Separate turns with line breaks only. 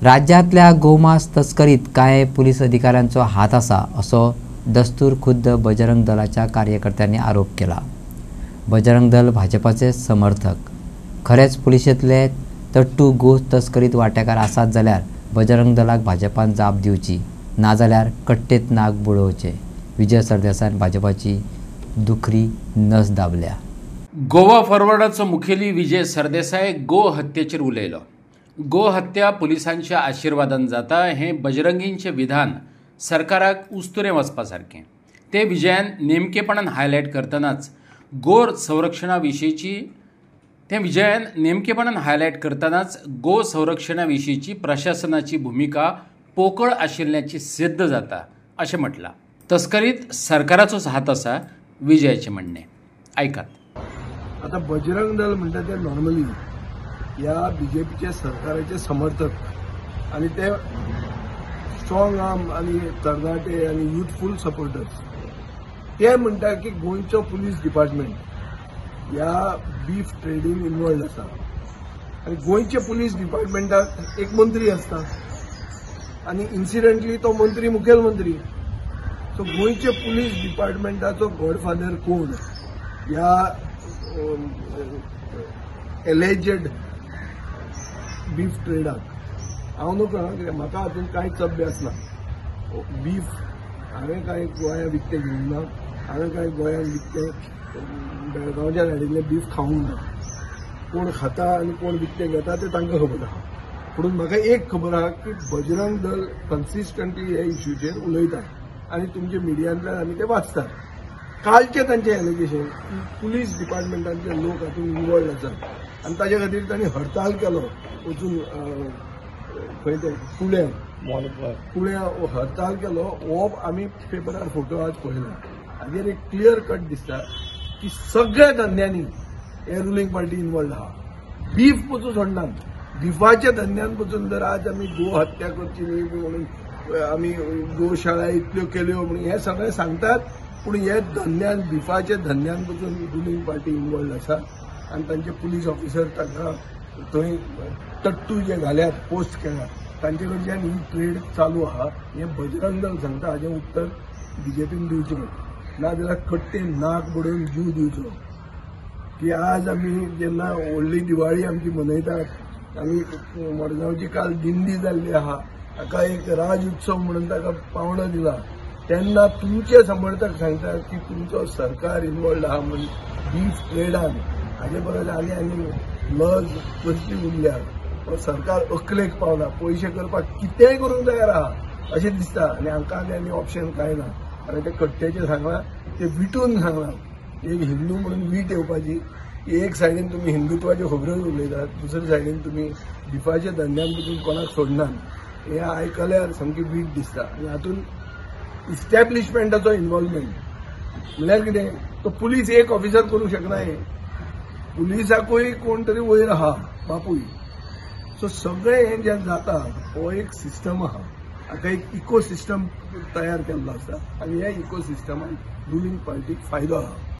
राज्यातल्या गोमांस तस्करीत काय पोलीस अधिकाऱ्यांचो हात आसा असो दस्तूर खुद्द बजरंग दलाच्या कार्यकर्त्यांनी आरोप केला। बजरंग दल भाजपाचे समर्थक खरेच पुलिशेंतले तट्टू गो तस्करीत वांटेकार आसात जाल्यार बजरंग दलाक भाजपान जाप दिवची, नाजाल्यार कट्टेत नाक बुडोवचे। विजय सरदेसायान भाजपाची दुखरी नस दाबल्या।
गोवा फॉरवर्डाचो मुखेली विजय सरदेसाय गो हत्येचेर उलयलो। गो हत्या पुलिसांच्या आशिर्वादान जाता हे बजरंगींचे विधान सरकाराक उस्तुरे वचपा सारकें। ते विजयान नेमकेपणान हायलायट करतनाच गो संरक्षणा विशींची प्रशासनाची भूमिका पोकळ आशिल्ल्याची सिद्ध जाता अशें म्हटलां। तस्करीत सरकाराचोच हात आसा विजयाचें म्हणणें। ऐकात।
आता बजरंग दल म्हणटा ते नॉर्मली या बीजेपीचे सरकाराचे समर्थक आणि ते स्ट्रॉंग आर्म आणि तरणाटे आणि युथफुल सपोर्टर्स ते म्हणटा की गोंयचो पुलीस डिपार्टमेंट या बीफ ट्रेडींग इन्वॉल्ड आसा आणि गोंयचे पुलीस डिपार्टमेंटाक एक मंत्री आसता आणि इन्सिडेंटली तो मंत्री मुखेलमंत्री। सो गोंयचे पुलीस डिपार्टमेंटाचो गॉडफादर कोण या एलेजेड बीफ ट्रेडाक हांव नकळो कित्याक म्हाका हातूंत कांयच अभ्यास ना। बीफ हांवें कांय गोंया विकतें घेवंक ना, हांवें कांय गोंयांत विकतें बेळगांवच्या धाडिल्लें बीफ खावंक ना। कोण खाता आनी कोण विकतें घेता तें तांकां खबर आहा। पूण म्हाका एक खबर आहा की बजरंग दल कन्सिस्टंटली ह्या इश्यूचेर उलयता आनी तुमच्या मिडियांतल्यान आमी तें वाचतात। कालचे तांचे एलिगेशन की पुलीस डिपार्टमेंटांतले लोक हातूंत इन्वॉल्ड आसात आनी ताचे खातीर तांणी हडताल केलो वचून खंय ते पुण्या हडताल केलो हो आमी पेपरार फोटो आज पळयला। हाजेर एक क्लियर कट दिसता की सगळ्या धंद्यांनी हे रुलींग पार्टी इन्वॉल्ड आहा। बीफ पसून सोडनात, बिफाच्या धंद्यान पसून जर आज आमी गो हत्या करची न्ही म्हणून आमी गोशाळा इतल्यो केल्यो म्हणून हे सगळें सांगतात, पूण हे धंद्यान बिफाच्या धंद्यान पसून रुलींग पार्टी इन्वॉल्ड आसा आनी तांचे पुलीस ऑफिसर तांकां थंय तट्टू जे घाल्यात पोस्ट केल्यात तांचे कडच्यान ही ट्रेड चालू आहा हे बजरंग दल सांगता। हाजें उत्तर बीजेपीन दिवचें नाजाल्यार कट्टे नाक बुडोवन जीव दिवचो। की आज आमी जेन्ना व्हडली दिवाळी आमची मनयतात, आमी मडगांवची काल दिंडी जाल्ली आहा, ताका एक राज उत्सव म्हणून ताका पावणो दिला, तेन्ना तुमचे समर्थक सांगतात की तुमचो सरकार इन्वॉल्ड आहा म्हणून बीफ ट्रेडान। हाजे परस आनी लज कसली उरल्या, सरकार अकलेक पावला, पयशे करपाक कितेंय करूंक तयार आहा अशें दिसता आनी हांकां आनी ऑप्शन कांय ना। आनी ते कट्ट्याचें सांगलां ते विटून सांगलां। एक हिंदू म्हणून वीट येवपाची, एक सायडीन तुमी हिंदुत्वाच्यो खबरोच उलयतात, दुसरे सायडीन तुमी बिफाच्या धंद्यान पसून कोणाक सोडनात। हें आयकल्यार सामकी वीट दिसता आनी हातूंत इस्टॅब्लिशमेंटाचो इन्वॉल्वमेंट म्हणल्यार कितें, तो पुलीस एक ऑफिसर करूंक शकना। हे पुलिसाकूय कोण तरी वयर आहा बापूय। सो सगळें हें जें जाता हो एक सिस्टम आहा, हाका एक इको सिस्टम तयार केल्लो आसा आनी ह्या इको सिस्टमान रुलींग पार्टीक फायदो आहा।